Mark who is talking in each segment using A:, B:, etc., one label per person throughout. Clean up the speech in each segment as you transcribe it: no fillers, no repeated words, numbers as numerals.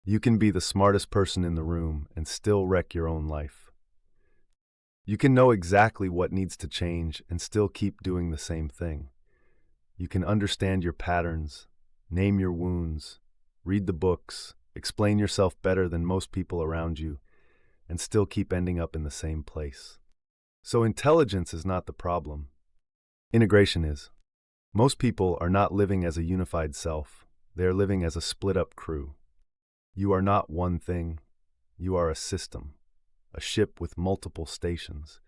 A: You can be the smartest person in the room and still wreck your own life. You can know exactly what needs to change and still keep doing the same thing. You can understand your patterns, name your wounds, read the books, explain yourself better than most people around you, and still keep ending up in the same place. So intelligence is not the problem. Integration is. Most people are not living as a unified self. They are living as a split-up crew. You are not one thing. You are a system, a ship with multiple stations.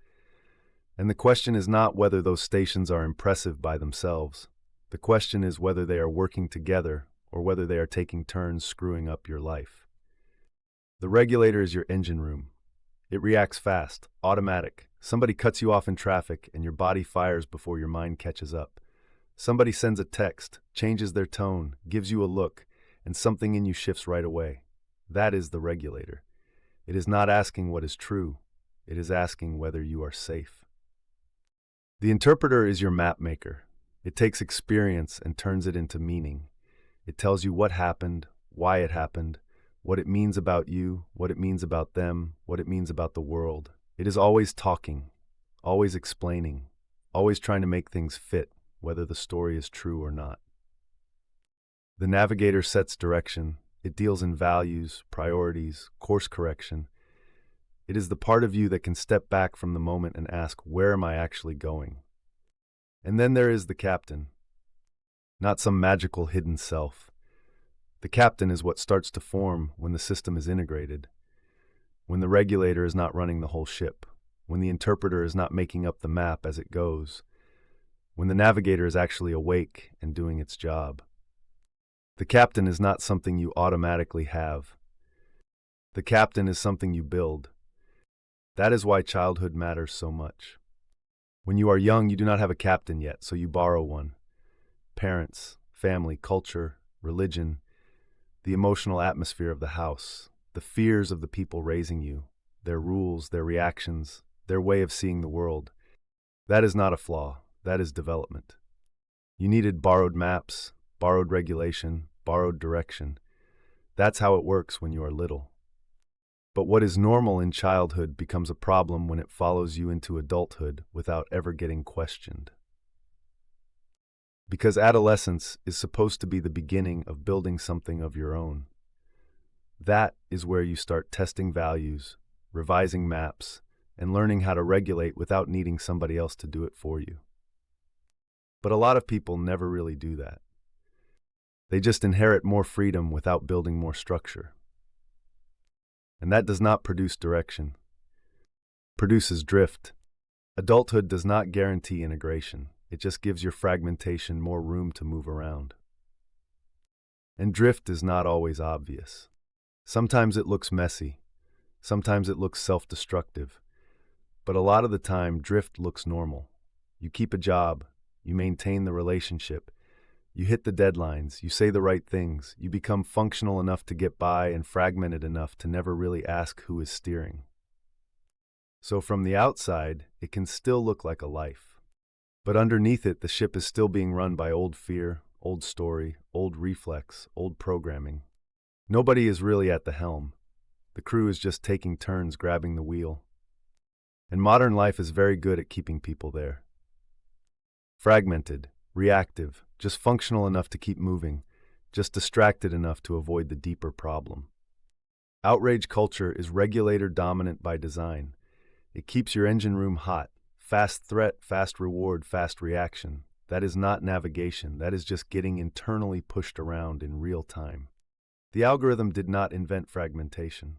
A: And the question is not whether those stations are impressive by themselves. The question is whether they are working together or whether they are taking turns screwing up your life. The regulator is your engine room. It reacts fast, automatic. Somebody cuts you off in traffic and your body fires before your mind catches up. Somebody sends a text, changes their tone, gives you a look, and something in you shifts right away. That is the regulator. It is not asking what is true. It is asking whether you are safe. The interpreter is your map maker. It takes experience and turns it into meaning. It tells you what happened, why it happened, what it means about you, what it means about them, what it means about the world. It is always talking, always explaining, always trying to make things fit, whether the story is true or not. The navigator sets direction. It deals in values, priorities, course correction. It is the part of you that can step back from the moment and ask, where am I actually going? And then there is the captain, not some magical hidden self. The captain is what starts to form when the system is integrated, when the regulator is not running the whole ship, when the interpreter is not making up the map as it goes, when the navigator is actually awake and doing its job. The captain is not something you automatically have. The captain is something you build. That is why childhood matters so much. When you are young, you do not have a captain yet, so you borrow one. Parents, family, culture, religion, the emotional atmosphere of the house, the fears of the people raising you, their rules, their reactions, their way of seeing the world. That is not a flaw. That is development. You needed borrowed maps, borrowed regulation, borrowed direction. That's how it works when you are little. But what is normal in childhood becomes a problem when it follows you into adulthood without ever getting questioned. Because adolescence is supposed to be the beginning of building something of your own. That is where you start testing values, revising maps, and learning how to regulate without needing somebody else to do it for you. But a lot of people never really do that. They just inherit more freedom without building more structure. And that does not produce direction. It produces drift. Adulthood does not guarantee integration. It just gives your fragmentation more room to move around. And drift is not always obvious. Sometimes it looks messy. Sometimes it looks self-destructive. But a lot of the time, drift looks normal. You keep a job. You maintain the relationship. You hit the deadlines. You say the right things. You become functional enough to get by and fragmented enough to never really ask who is steering. So from the outside, it can still look like a life. But underneath it, the ship is still being run by old fear, old story, old reflex, old programming. Nobody is really at the helm. The crew is just taking turns grabbing the wheel. And modern life is very good at keeping people there. Fragmented, reactive, just functional enough to keep moving, just distracted enough to avoid the deeper problem. Outrage culture is regulator dominant by design. It keeps your engine room hot. Fast threat, fast reward, fast reaction. That is not navigation. That is just getting internally pushed around in real time. The algorithm did not invent fragmentation.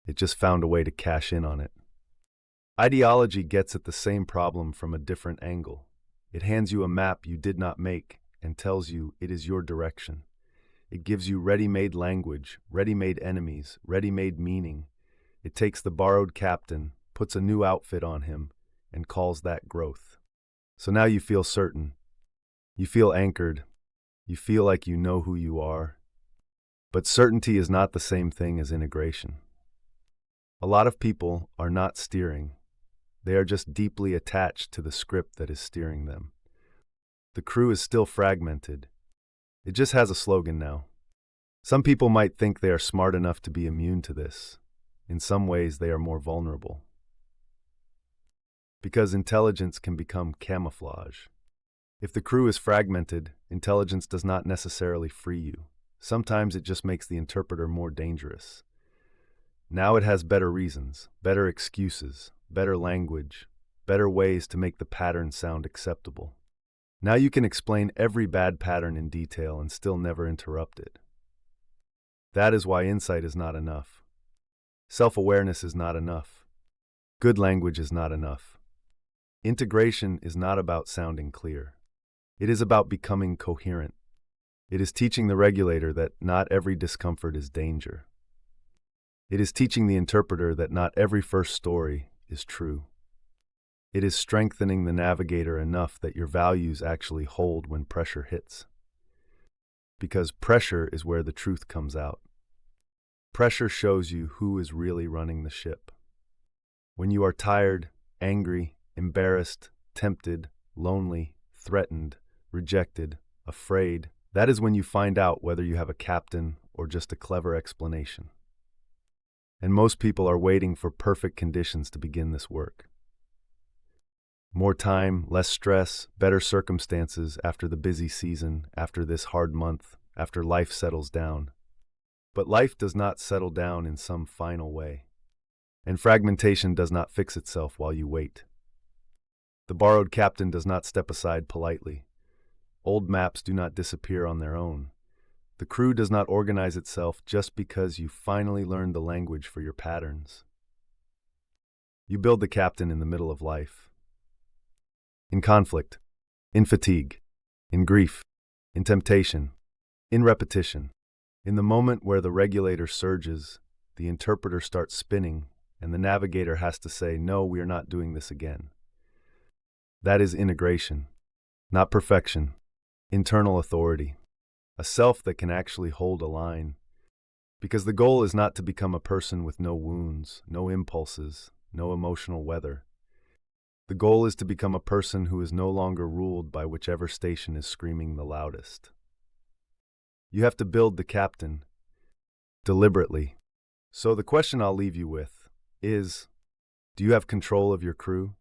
A: It just found a way to cash in on it. Ideology gets at the same problem from a different angle. It hands you a map you did not make and tells you it is your direction. It gives you ready-made language, ready-made enemies, ready-made meaning. It takes the borrowed captain, puts a new outfit on him, and calls that growth. So now you feel certain. You feel anchored. You feel like you know who you are. But certainty is not the same thing as integration. A lot of people are not steering. They are just deeply attached to the script that is steering them. The crew is still fragmented. It just has a slogan now. Some people might think they are smart enough to be immune to this. In some ways, they are more vulnerable. Because intelligence can become camouflage. If the crew is fragmented, intelligence does not necessarily free you. Sometimes it just makes the interpreter more dangerous. Now it has better reasons, better excuses, better language, better ways to make the pattern sound acceptable. Now you can explain every bad pattern in detail and still never interrupt it. That is why insight is not enough. Self-awareness is not enough. Good language is not enough. Integration is not about sounding clear. It is about becoming coherent. It is teaching the regulator that not every discomfort is danger. It is teaching the interpreter that not every first story is true. It is strengthening the navigator enough that your values actually hold when pressure hits. Because pressure is where the truth comes out. Pressure shows you who is really running the ship. When you are tired, angry, embarrassed, tempted, lonely, threatened, rejected, afraid, that is when you find out whether you have a captain or just a clever explanation. And most people are waiting for perfect conditions to begin this work. More time, less stress, better circumstances after the busy season, after this hard month, after life settles down. But life does not settle down in some final way. And fragmentation does not fix itself while you wait. The borrowed captain does not step aside politely. Old maps do not disappear on their own. The crew does not organize itself just because you finally learned the language for your patterns. You build the captain in the middle of life. In conflict, in fatigue, in grief, in temptation, in repetition. In the moment where the regulator surges, the interpreter starts spinning, and the navigator has to say, "No, we are not doing this again." That is integration, not perfection, internal authority, a self that can actually hold a line. Because the goal is not to become a person with no wounds, no impulses, no emotional weather. The goal is to become a person who is no longer ruled by whichever station is screaming the loudest. You have to build the captain deliberately. So the question I'll leave you with is, do you have control of your crew?